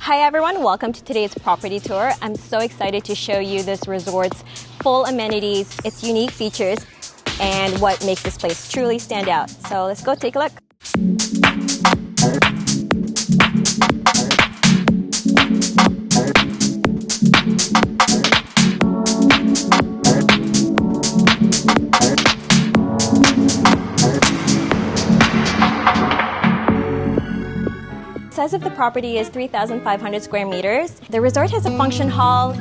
Hi everyone, welcome to today's property tour. I'm so excited to show you this resort's full amenities, its unique features, and what makes this place truly stand out. So let's go take a look. The size of the property is 3,500 square meters. The resort has a function hall,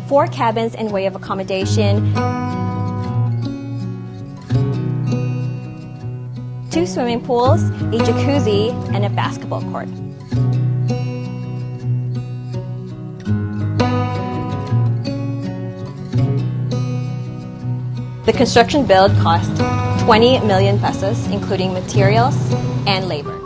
4 cabins in way of accommodation, 2 swimming pools, a jacuzzi, and a basketball court. The construction build cost 20 million pesos, including materials and labor.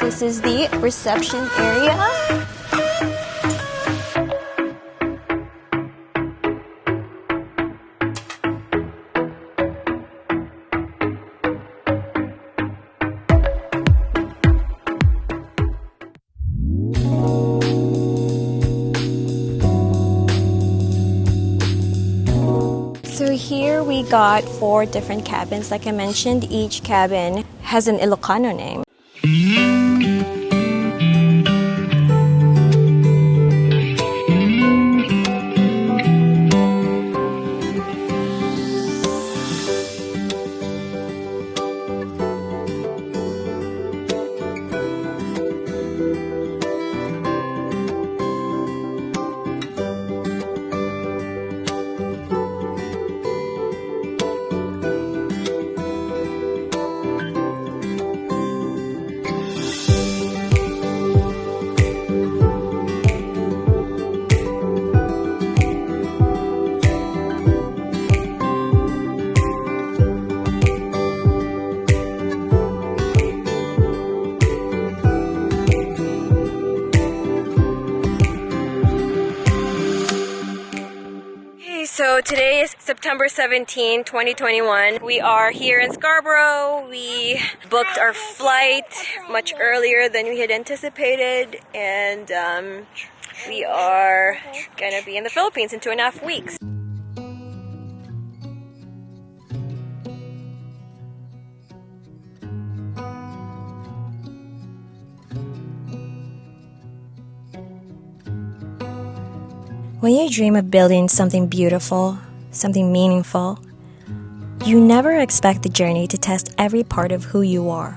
This is the reception area. So here we got 4 different cabins. Like I mentioned, each cabin has an Ilocano name. So today is September 17, 2021. We are here in Scarborough. We booked our flight much earlier than we had anticipated, and we are gonna be in the Philippines in 2.5 weeks. When you dream of building something beautiful, something meaningful, you never expect the journey to test every part of who you are.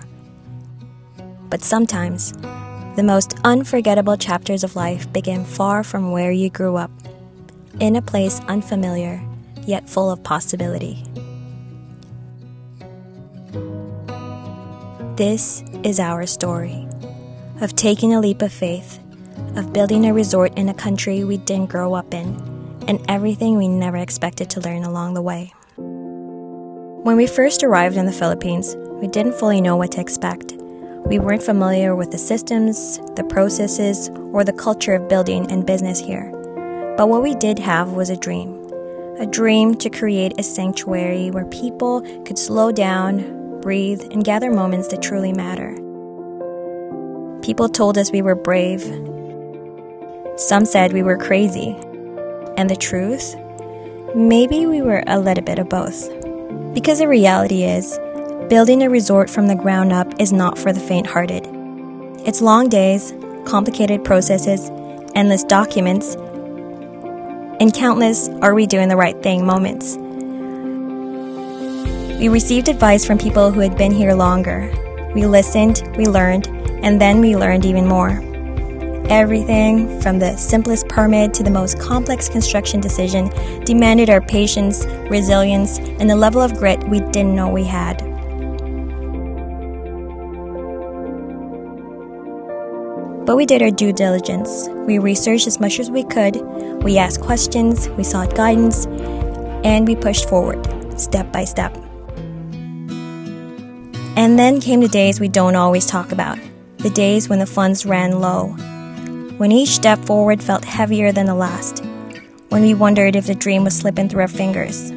But sometimes, the most unforgettable chapters of life begin far from where you grew up, in a place unfamiliar, yet full of possibility. This is our story of taking a leap of faith, of building a resort in a country we didn't grow up in, and everything we never expected to learn along the way. When we first arrived in the Philippines, we didn't fully know what to expect. We weren't familiar with the systems, the processes, or the culture of building and business here. But what we did have was a dream. A dream to create a sanctuary where people could slow down, breathe, and gather moments that truly matter. People told us we were brave. Some said we were crazy. And the truth? Maybe we were a little bit of both. Because the reality is, building a resort from the ground up is not for the faint-hearted. It's long days, complicated processes, endless documents, and countless "are we doing the right thing" moments. We received advice from people who had been here longer. We listened, we learned, and then we learned even more. Everything from the simplest permit to the most complex construction decision demanded our patience, resilience, and a level of grit we didn't know we had. But we did our due diligence. We researched as much as we could, we asked questions, we sought guidance, and we pushed forward, step by step. And then came the days we don't always talk about, the days when the funds ran low, when each step forward felt heavier than the last, when we wondered if the dream was slipping through our fingers.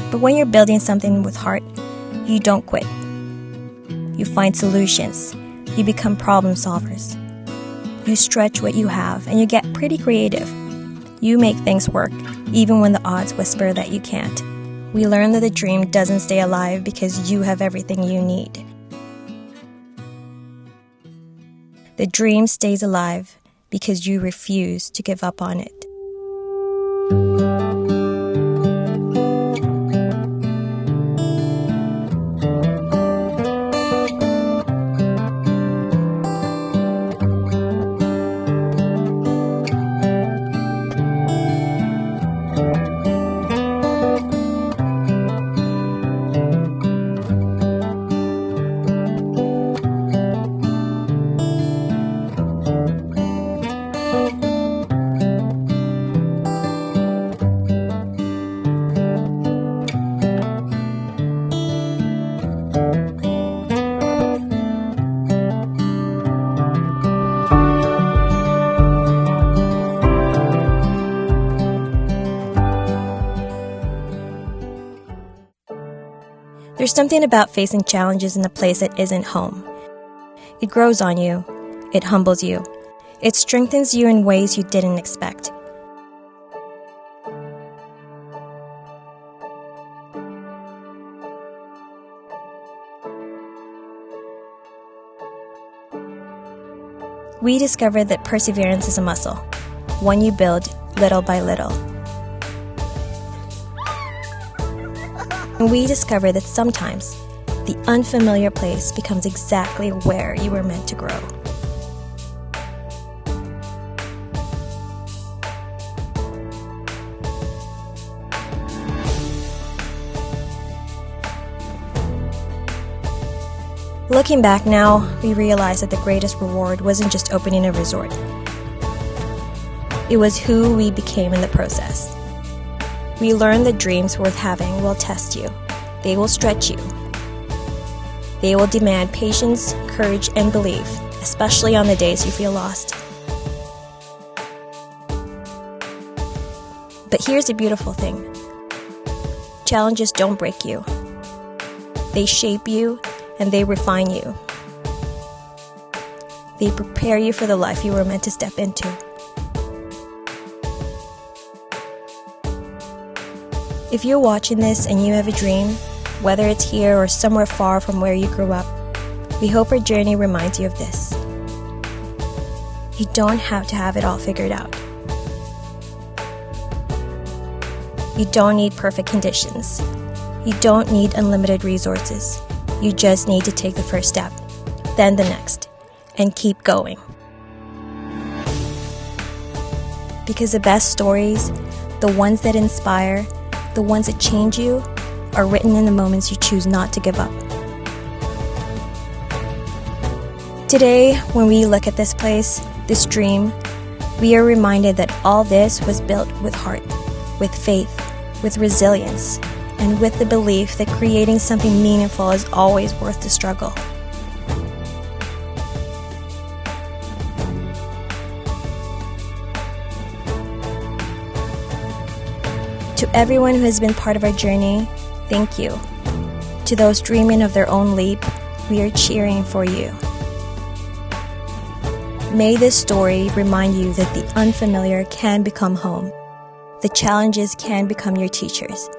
But when you're building something with heart, you don't quit. You find solutions. You become problem solvers. You stretch what you have, and you get pretty creative. You make things work, even when the odds whisper that you can't. We learn that the dream doesn't stay alive because you have everything you need. The dream stays alive because you refuse to give up on it. There's something about facing challenges in a place that isn't home. It grows on you. It humbles you. It strengthens you in ways you didn't expect. We discovered that perseverance is a muscle, one you build little by little. And we discover that sometimes the unfamiliar place becomes exactly where you were meant to grow. Looking back now, we realize that the greatest reward wasn't just opening a resort. It was who we became in the process. We learned that dreams worth having will test you. They will stretch you. They will demand patience, courage, and belief, especially on the days you feel lost. But here's the beautiful thing. Challenges don't break you. They shape you and they refine you. They prepare you for the life you were meant to step into. If you're watching this and you have a dream, whether it's here or somewhere far from where you grew up, we hope our journey reminds you of this. You don't have to have it all figured out. You don't need perfect conditions. You don't need unlimited resources. You just need to take the first step, then the next, and keep going. Because the best stories, the ones that inspire, the ones that change you, are written in the moments you choose not to give up. Today, when we look at this place, this dream, we are reminded that all this was built with heart, with faith, with resilience, and with the belief that creating something meaningful is always worth the struggle. To everyone who has been part of our journey, thank you. To those dreaming of their own leap, we are cheering for you. May this story remind you that the unfamiliar can become home, the challenges can become your teachers,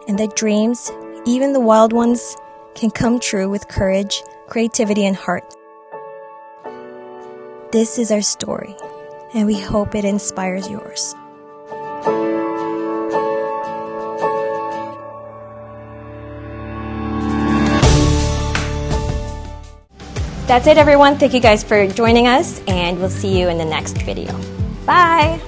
and that dreams, even the wild ones, can come true with courage, creativity, and heart. This is our story, and we hope it inspires yours. That's it, everyone. Thank you guys for joining us, and we'll see you in the next video. Bye!